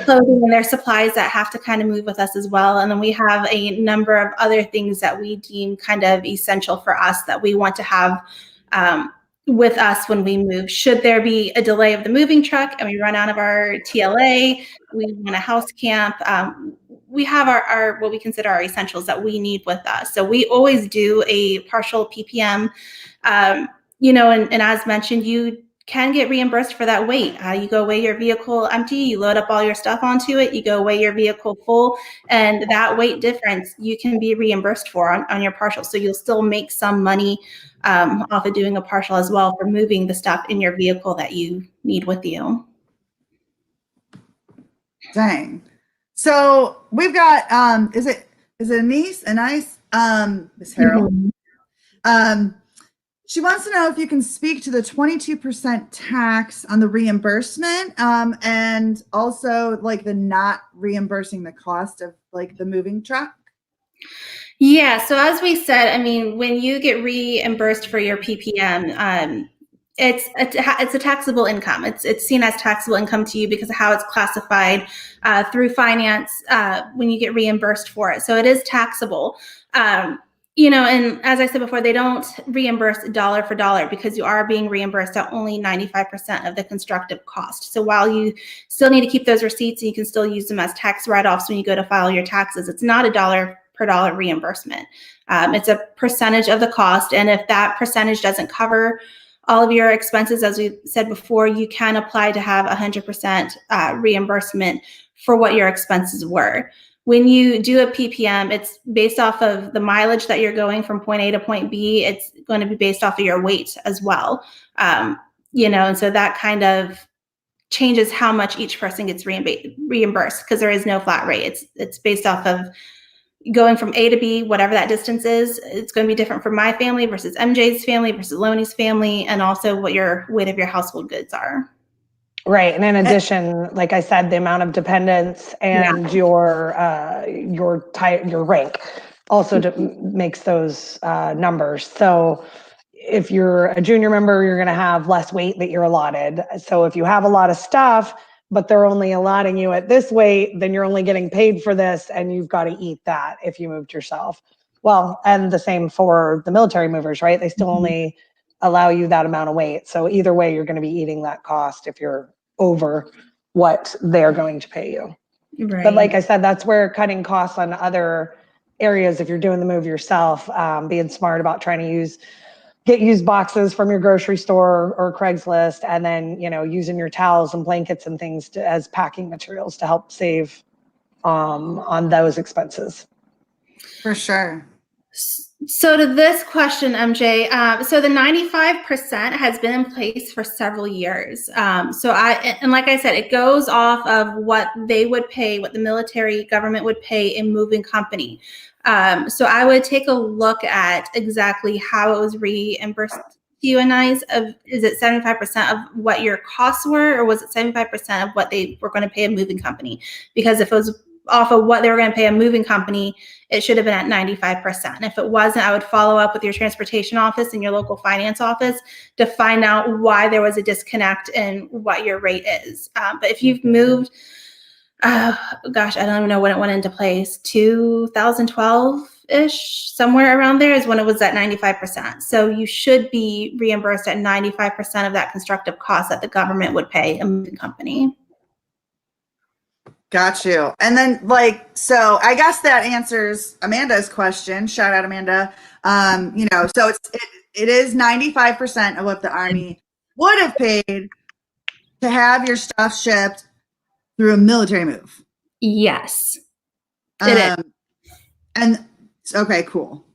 clothing and their supplies that have to kind of move with us as well. And then we have a number of other things that we deem kind of essential for us that we want to have with us when we move. Should there be a delay of the moving truck and we run out of our TLA, we want a house camp, we have our what we consider our essentials that we need with us. So we always do a partial PPM. You know, and as mentioned, you can get reimbursed for that weight. You go weigh your vehicle empty, you load up all your stuff onto it, you go weigh your vehicle full, and that weight difference you can be reimbursed for on your partial. So you'll still make some money off of doing a partial as well for moving the stuff in your vehicle that you need with you. Dang. So we've got, is it a niece, Miss Harrell? Mm-hmm. She wants to know if you can speak to the 22% tax on the reimbursement, and also like the not reimbursing the cost of like the moving truck. Yeah, so as we said, I mean, when you get reimbursed for your PPM, it's a taxable income. It's seen as taxable income to you because of how it's classified through finance when you get reimbursed for it. So it is taxable. You know, and as I said before, they don't reimburse dollar for dollar because you are being reimbursed at only 95% of the constructive cost. So while you still need to keep those receipts and you can still use them as tax write-offs when you go to file your taxes, it's not a dollar per dollar reimbursement. It's a percentage of the cost. And if that percentage doesn't cover all of your expenses, as we said before, you can apply to have 100% reimbursement for what your expenses were. When you do a PPM, it's based off of the mileage that you're going from point A to point B. It's going to be based off of your weight as well. You know, and so that kind of changes how much each person gets reimbursed because there is no flat rate. It's based off of going from A to B, whatever that distance is. It's going to be different for my family versus MJ's family versus Lonnie's family, and also what your weight of your household goods are. Right. And in addition, like I said, the amount of dependents and your rank also makes those numbers. So if you're a junior member, you're going to have less weight that you're allotted. So if you have a lot of stuff, but they're only allotting you at this weight, then you're only getting paid for this and you've got to eat that if you moved yourself. Well, and the same for the military movers, right? They still only allow you that amount of weight. So either way, you're going to be eating that cost if you're over what they're going to pay you. Right. But like I said, that's where cutting costs on other areas, if you're doing the move yourself, being smart about trying to get used boxes from your grocery store or Craigslist, and then, you know, using your towels and blankets and things as packing materials to help save on those expenses. For sure. So to this question, MJ, so the 95% has been in place for several years. And like I said, it goes off of what they would pay, what the military government would pay a moving company. So I would take a look at exactly how it was reimbursed to you and I. Is it 75% of what your costs were, or was it 75% of what they were going to pay a moving company? Because if it was off of what they were going to pay a moving company, it should have been at 95%. And if it wasn't, I would follow up with your transportation office and your local finance office to find out why there was a disconnect in what your rate is. But if you've moved, gosh, I don't even know when it went into place, 2012-ish, somewhere around there is when it was at 95%. So you should be reimbursed at 95% of that constructive cost that the government would pay a moving company. Got you. And then, like, so I guess that answers Amanda's question. Shout out, Amanda. So it is 95% of what the Army would have paid to have your stuff shipped through a military move. Yes, it is. And okay, cool.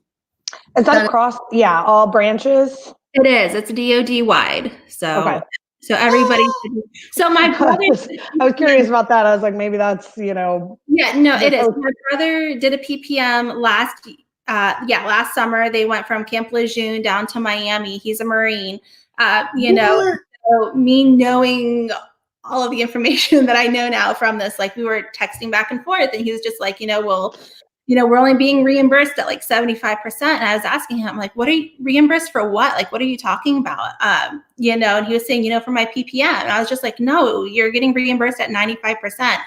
Is that across? Yeah, all branches. It is. It's DoD wide. So, Okay. so everybody. So my brother. I was curious about that. I was like, maybe that's, you know. Yeah, no, it is. My brother did a PPM last summer. They went from Camp Lejeune down to Miami. He's a Marine. So me knowing all of the information that I know now from this, like we were texting back and forth, and he was just like, we're only being reimbursed at like 75%. And I was asking him, like, what are you reimbursed for? What? Like, what are you talking about? And he was saying, for my PPM. And I was just like, no, you're getting reimbursed at 95%.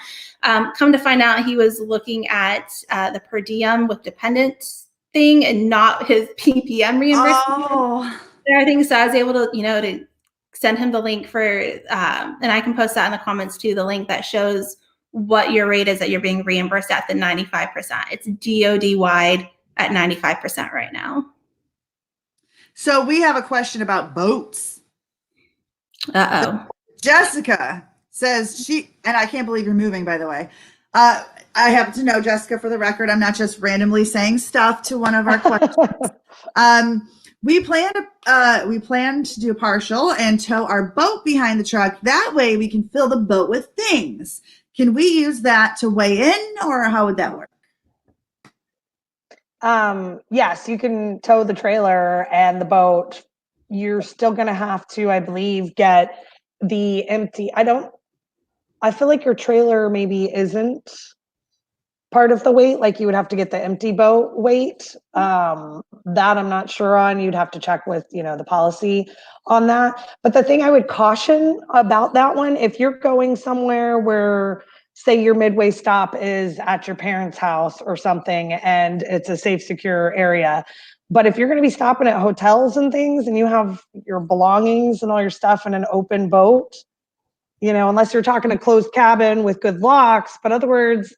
Come to find out, he was looking at the per diem with dependents thing and not his PPM reimbursement and everything. So I was able to, to send him the link for, and I can post that in the comments too, the link that shows what your rate is that you're being reimbursed at the 95%. It's DoD wide at 95% right now. So we have a question about boats. Uh-oh. Jessica says and I can't believe you're moving, by the way. I happen to know Jessica for the record. I'm not just randomly saying stuff to one of our questions. We plan to do a partial and tow our boat behind the truck. That way we can fill the boat with things. Can we use that to weigh in, or how would that work? Yes, you can tow the trailer and the boat. You're still going to have to, I believe, get the empty. I feel like your trailer maybe isn't part of the weight. Like you would have to get the empty boat weight. That I'm not sure on. You'd have to check with, the policy on that. But the thing I would caution about that one, if you're going somewhere where, say your midway stop is at your parents' house or something, and it's a safe, secure area. But if you're going to be stopping at hotels and things and you have your belongings and all your stuff in an open boat, unless you're talking a closed cabin with good locks, but other words,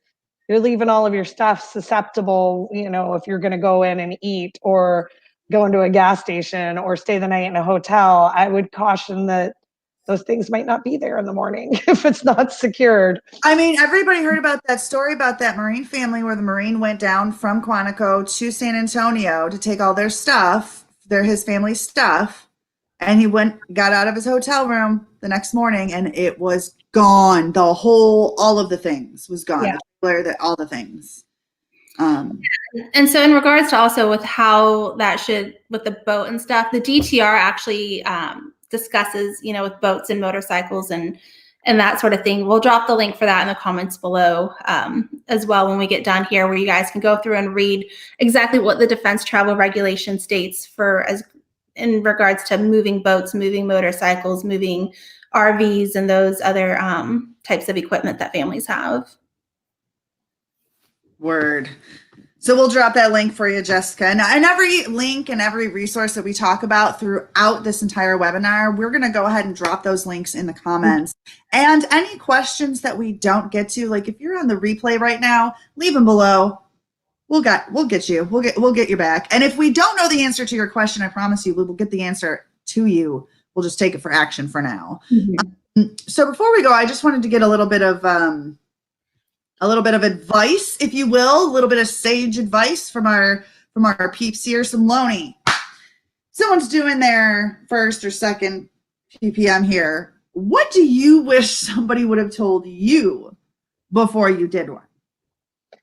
you're leaving all of your stuff susceptible, if you're going to go in and eat or go into a gas station or stay the night in a hotel, I would caution that those things might not be there in the morning if it's not secured. I mean, everybody heard about that story about that Marine family where the Marine went down from Quantico to San Antonio to take all their stuff, his family's stuff, and he got out of his hotel room the next morning and it was gone. All of the things was gone. Yeah. All the things. And so in regards to also with how that with the boat and stuff, the DTR actually discusses, with boats and motorcycles and that sort of thing. We'll drop the link for that in the comments below as well when we get done here, where you guys can go through and read exactly what the Defense Travel Regulation states in regards to moving boats, moving motorcycles, moving RVs, and those other types of equipment that families have. Word. So we'll drop that link for you, Jessica. And every link and every resource that we talk about throughout this entire webinar, we're going to go ahead and drop those links in the comments. And any questions that we don't get to, like if you're on the replay right now, leave them below. We'll get you. We'll get you back. And if we don't know the answer to your question, I promise you, we will get the answer to you. We'll just take it for action for now. Mm-hmm. So before we go, I just wanted to get a little bit of advice, if you will, a little bit of sage advice from our peeps here. Some Loney. Someone's doing their first or second PPM here. What do you wish somebody would have told you before you did one?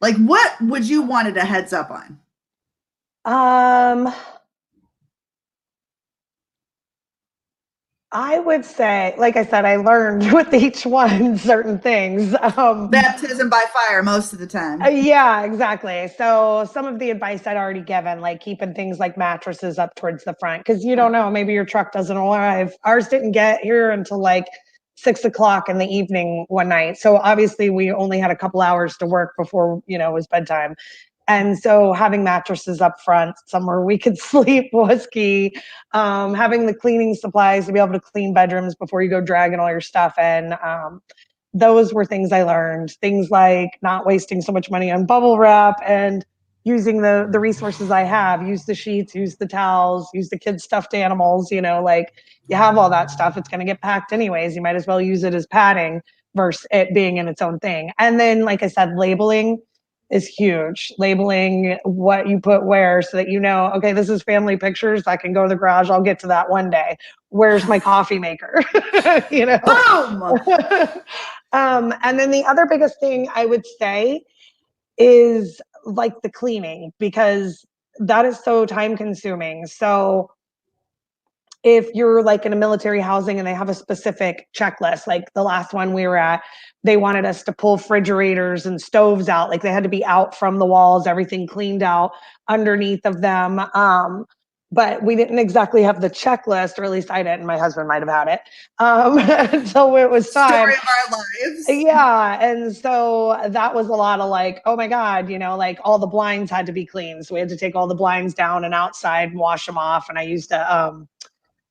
Like, what would you wanted a heads up on? I would say, like I said, I learned with each one certain things. Baptism by fire most of the time. Yeah, exactly. So some of the advice I'd already given, like keeping things like mattresses up towards the front, because you don't know, maybe your truck doesn't arrive. Ours didn't get here until like 6 o'clock in the evening one night. So obviously we only had a couple hours to work before, it was bedtime. And so having mattresses up front somewhere we could sleep was key. Having the cleaning supplies to be able to clean bedrooms before you go dragging all your stuff in. those were things I learned. Things like not wasting so much money on bubble wrap and using the resources I have, use the sheets, use the towels, use the kids' stuffed animals, like you have all that stuff. It's going to get packed anyways. You might as well use it as padding versus it being in its own thing. And then, like I said, labeling is huge. Labeling what you put where so that okay, this is family pictures. I can go to the garage. I'll get to that one day. Where's my coffee maker? Boom! And then the other biggest thing I would say is like the cleaning, because that is so time consuming. So if you're like in a military housing and they have a specific checklist, like the last one we were at, they wanted us to pull refrigerators and stoves out. Like they had to be out from the walls, everything cleaned out underneath of them. But we didn't exactly have the checklist, or at least I didn't. My husband might have had it until it was time. Story of our lives. Yeah. And so that was a lot of like, oh my God, like all the blinds had to be cleaned. So we had to take all the blinds down and outside and wash them off. And I used to,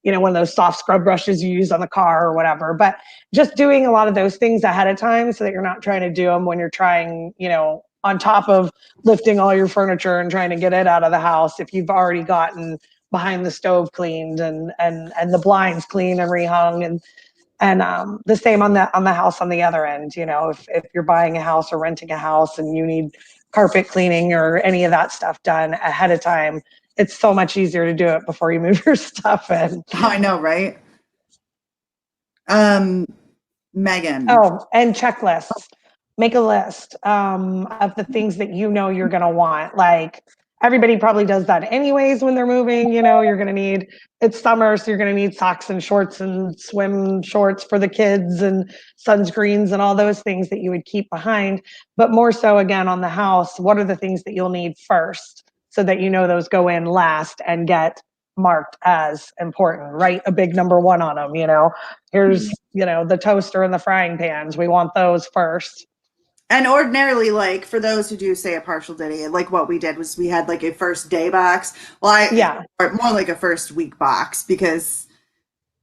one of those soft scrub brushes you use on the car or whatever. But just doing a lot of those things ahead of time so that you're not trying to do them when you're trying, on top of lifting all your furniture and trying to get it out of the house. If you've already gotten behind the stove cleaned and the blinds cleaned and rehung, and the same on the house on the other end. If you're buying a house or renting a house and you need carpet cleaning or any of that stuff done ahead of time, it's so much easier to do it before you move your stuff in. Oh, I know, right? Megan. Oh, and checklists. Make a list of the things that you're going to want. Like everybody probably does that anyways when they're moving. You're going to need, it's summer, so you're going to need socks and shorts and swim shorts for the kids and sunscreens and all those things that you would keep behind. But more so, again, on the house, what are the things that you'll need first so that those go in last and get marked as important? Write a big number 1 on them. Here's the toaster and the frying pans. We want those first. And ordinarily, like for those who do say a partial DITY, like what we did was we had like a first day box. Well, or more like a first week box, because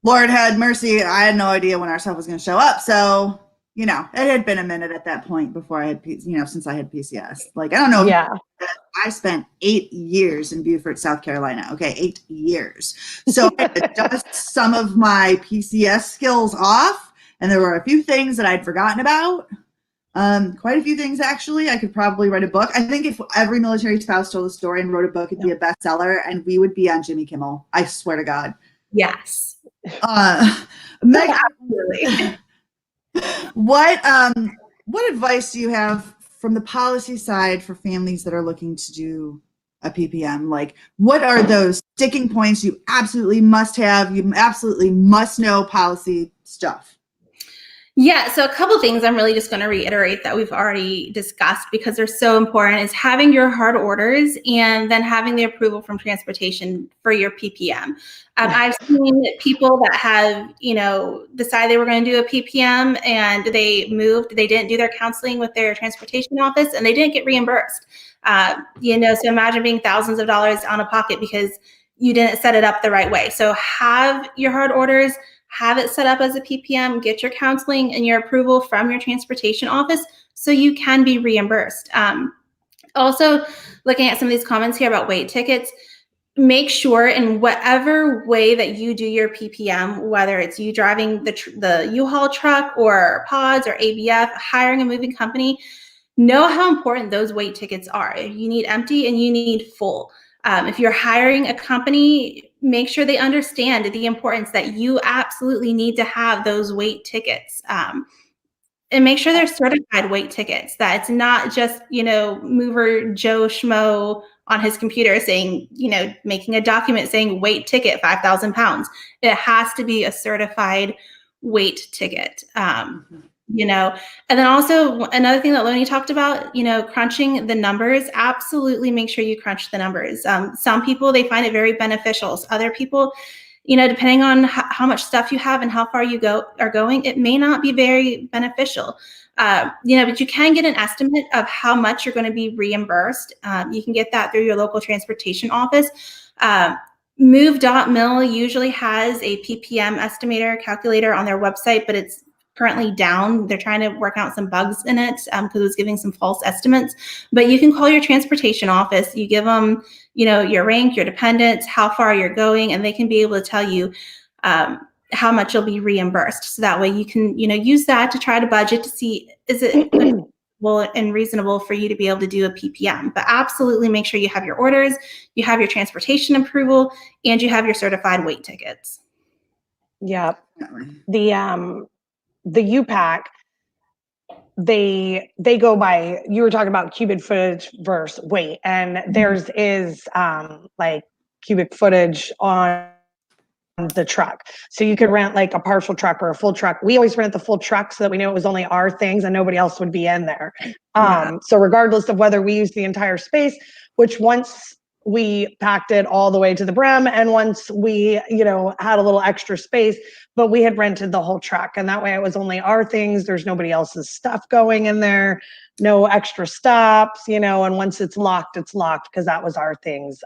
Lord had mercy, I had no idea when our stuff was going to show up. So, it had been a minute at that point before I had, since I had PCS. Like, I don't know. Yeah. I spent 8 years in Beaufort, South Carolina. Okay, 8 years. So I had to dust some of my PCS skills off, and there were a few things that I'd forgotten about. Quite a few things, actually. I could probably write a book. I think if every military spouse told a story and wrote a book, it'd be a bestseller, and we would be on Jimmy Kimmel. I swear to God. Yes. Meg, Absolutely. what advice do you have from the policy side for families that are looking to do a PPM? Like, what are those sticking points you absolutely must have, you absolutely must know policy stuff? Yeah, so a couple things I'm really just going to reiterate that we've already discussed because they're so important is having your hard orders and then having the approval from transportation for your PPM. I've seen people that have, decided they were going to do a PPM and they moved, they didn't do their counseling with their transportation office and they didn't get reimbursed. So imagine being thousands of dollars out of pocket because you didn't set it up the right way. So have your hard orders, have it set up as a PPM, get your counseling and your approval from your transportation office so you can be reimbursed. Also, looking at some of these comments here about weight tickets, make sure in whatever way that you do your PPM, whether it's you driving the U-Haul truck or pods or ABF, hiring a moving company, know how important those weight tickets are. You need empty and you need full. If you're hiring a company, make sure they understand the importance that you absolutely need to have those weight tickets. And make sure they're certified weight tickets, that it's not just, mover Joe Schmo on his computer saying, making a document saying weight ticket, 5,000 pounds. It has to be a certified weight ticket. And then also another thing that Lonnie talked about, crunching the numbers, absolutely make sure you crunch the numbers. Some people, they find it very beneficial. So other people, depending on how much stuff you have and how far you are going, it may not be very beneficial. But you can get an estimate of how much you're going to be reimbursed. You can get that through your local transportation office. Move.mil usually has a PPM estimator calculator on their website, but it's currently down. They're trying to work out some bugs in it because it was giving some false estimates. But you can call your transportation office. You give them, your rank, your dependents, how far you're going, and they can be able to tell you how much you'll be reimbursed. So that way you can, use that to try to budget to see, is it well and reasonable for you to be able to do a PPM. But absolutely make sure you have your orders, you have your transportation approval, and you have your certified weight tickets. Yeah. The UPAC, they go by, you were talking about cubic footage versus weight, and theirs is like cubic footage on the truck. So you could rent like a partial truck or a full truck. We always rent the full truck so that we know it was only our things and nobody else would be in there. So regardless of whether we use the entire space, which once we packed it all the way to the brim, and once we, had a little extra space, but we had rented the whole truck, and that way it was only our things. There's nobody else's stuff going in there, no extra stops, and once it's locked because that was our things.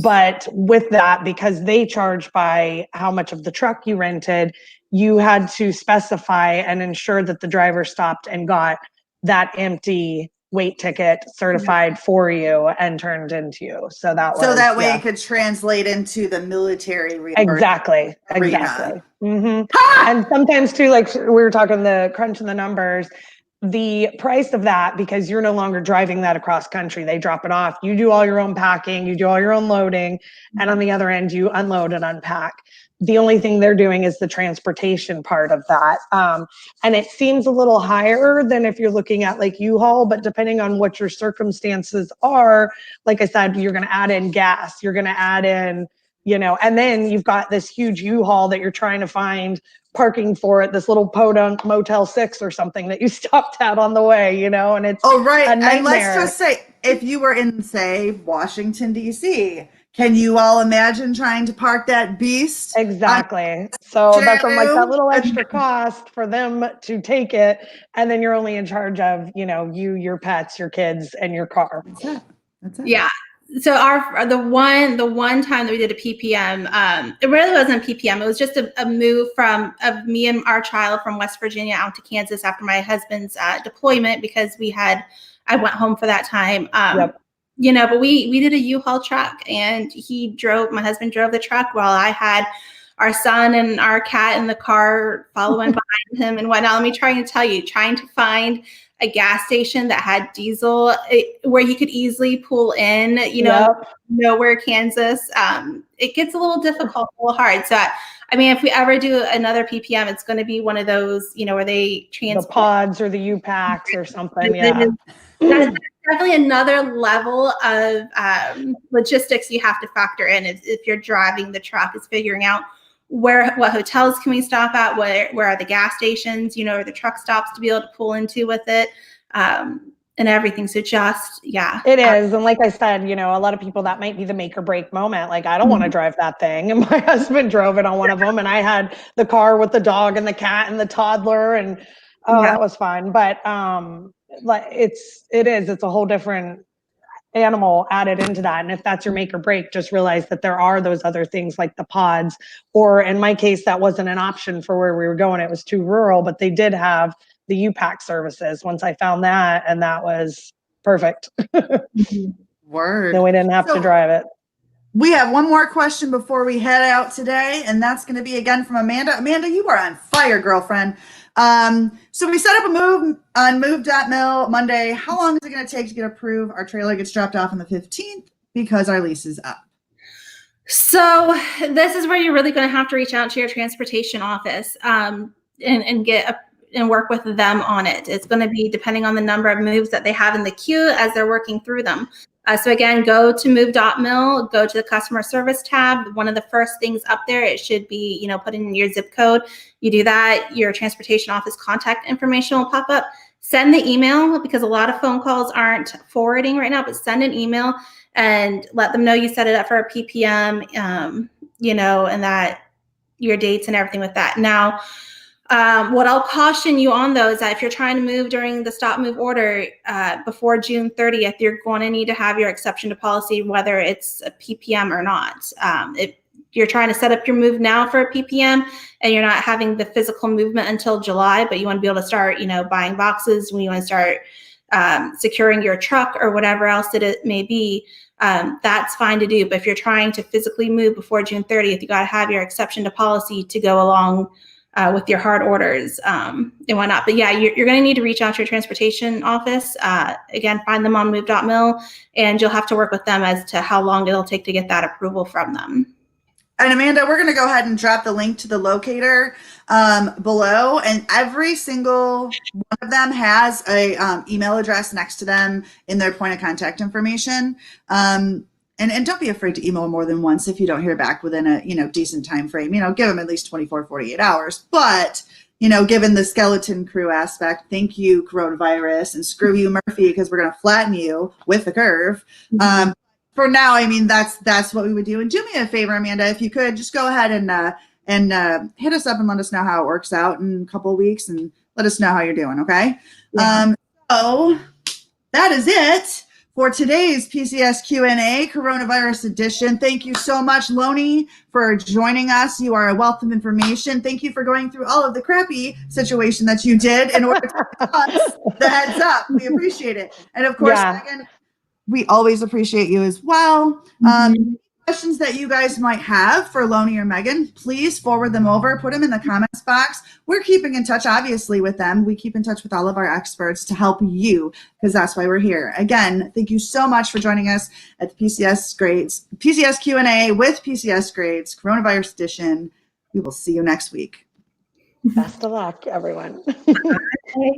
But with that, because they charge by how much of the truck you rented, you had to specify and ensure that the driver stopped and got that empty weight ticket certified for you and turned into you. So that way it could translate into the military Exactly. Mm-hmm. And sometimes too, like we were talking, the crunching the numbers, the price of that, because you're no longer driving that across country, they drop it off. You do all your own packing, you do all your own loading, and on the other end, you unload and unpack. The only thing they're doing is the transportation part of that. And it seems a little higher than if you're looking at like U-Haul, but depending on what your circumstances are, like I said, you're going to add in gas, you're going to add in, and then you've got this huge U-Haul that you're trying to find parking for at this little podunk Motel 6 or something that you stopped at on the way, and it's a nightmare. And let's just say, if you were in, say, Washington, D.C., can you all imagine trying to park that beast? Exactly. So that's like that little extra cost for them to take it, and then you're only in charge of, you, your pets, your kids, and your car. That's it. Yeah. So the one time that we did a PPM, it really wasn't a PPM. It was just a move of me and our child from West Virginia out to Kansas after my husband's deployment, because I went home for that time. But we did a U-Haul truck, and my husband drove the truck while I had our son and our cat in the car following behind him and whatnot. Let me try to tell you, trying to find a gas station that had diesel where he could easily pull in, nowhere Kansas. It gets a little difficult, a little hard. So, if we ever do another PPM, it's going to be one of those, where they transport the pods or the U-Packs or something. That's definitely another level of logistics you have to factor in if you're driving the truck, is figuring out what hotels can we stop at, where are the gas stations, or the truck stops to be able to pull into with it, and everything. So it is. And like I said, a lot of people, that might be the make or break moment. Like, I don't want to drive that thing. And my husband drove it on one of them, and I had the car with the dog and the cat and the toddler, and that was fun. But it's a whole different animal added into that. And if that's your make or break, just realize that there are those other things like the pods, or in my case, that wasn't an option for where we were going. It was too rural, but they did have the U-Pack services once I found that, and that was perfect. Word. Then we didn't have to drive it. We have one more question before we head out today, and that's going to be again from Amanda. Amanda, you are on fire, girlfriend. So we set up a move on move.mil Monday. How long is it going to take to get approved? Our trailer gets dropped off on the 15th because our lease is up. So this is where you're really going to have to reach out to your transportation office and work with them on it. It's going to be depending on the number of moves that they have in the queue as they're working through them. So again, go to move.mil, go to the customer service tab. One of the first things up there, it should be, put in your zip code. You do that, your transportation office contact information will pop up. Send the email, because a lot of phone calls aren't forwarding right now, but send an email and let them know you set it up for a PPM, and that your dates and everything with that. Now, what I'll caution you on, though, is that if you're trying to move during the stop move order before June 30th, you're going to need to have your exception to policy, whether it's a PPM or not. you're trying to set up your move now for a PPM and you're not having the physical movement until July, but you want to be able to start, buying boxes when you want to start securing your truck or whatever else it may be, that's fine to do. But if you're trying to physically move before June 30th, you got to have your exception to policy to go along with your hard orders and whatnot. But yeah, you're going to need to reach out to your transportation office. Again, find them on move.mil, and you'll have to work with them as to how long it'll take to get that approval from them. And Amanda, we're going to go ahead and drop the link to the locator below, and every single one of them has a email address next to them in their point of contact information. And don't be afraid to email more than once if you don't hear back within a decent time frame. Give them at least 24, 48 hours. But given the skeleton crew aspect, thank you, coronavirus, and screw you, Murphy, because we're going to flatten you with the curve. For now, that's what we would do. And do me a favor, Amanda, if you could just go ahead and hit us up and let us know how it works out in a couple of weeks, and let us know how you're doing. Okay. Yeah. So that is it for today's PCS Q&A Coronavirus Edition. Thank you so much, Lonnie, for joining us. You are a wealth of information. Thank you for going through all of the crappy situation that you did in order to give us the heads up. We appreciate it. And of course, Megan, we always appreciate you as well. Questions that you guys might have for Lonnie or Megan, please forward them over, put them in the comments box. We're keeping in touch, obviously, with them. We keep in touch with all of our experts to help you, because that's why we're here. Again, thank you so much for joining us at the PCS Q&A with PCSgrades Coronavirus Edition. We will see you next week. Best of luck, everyone. Bye.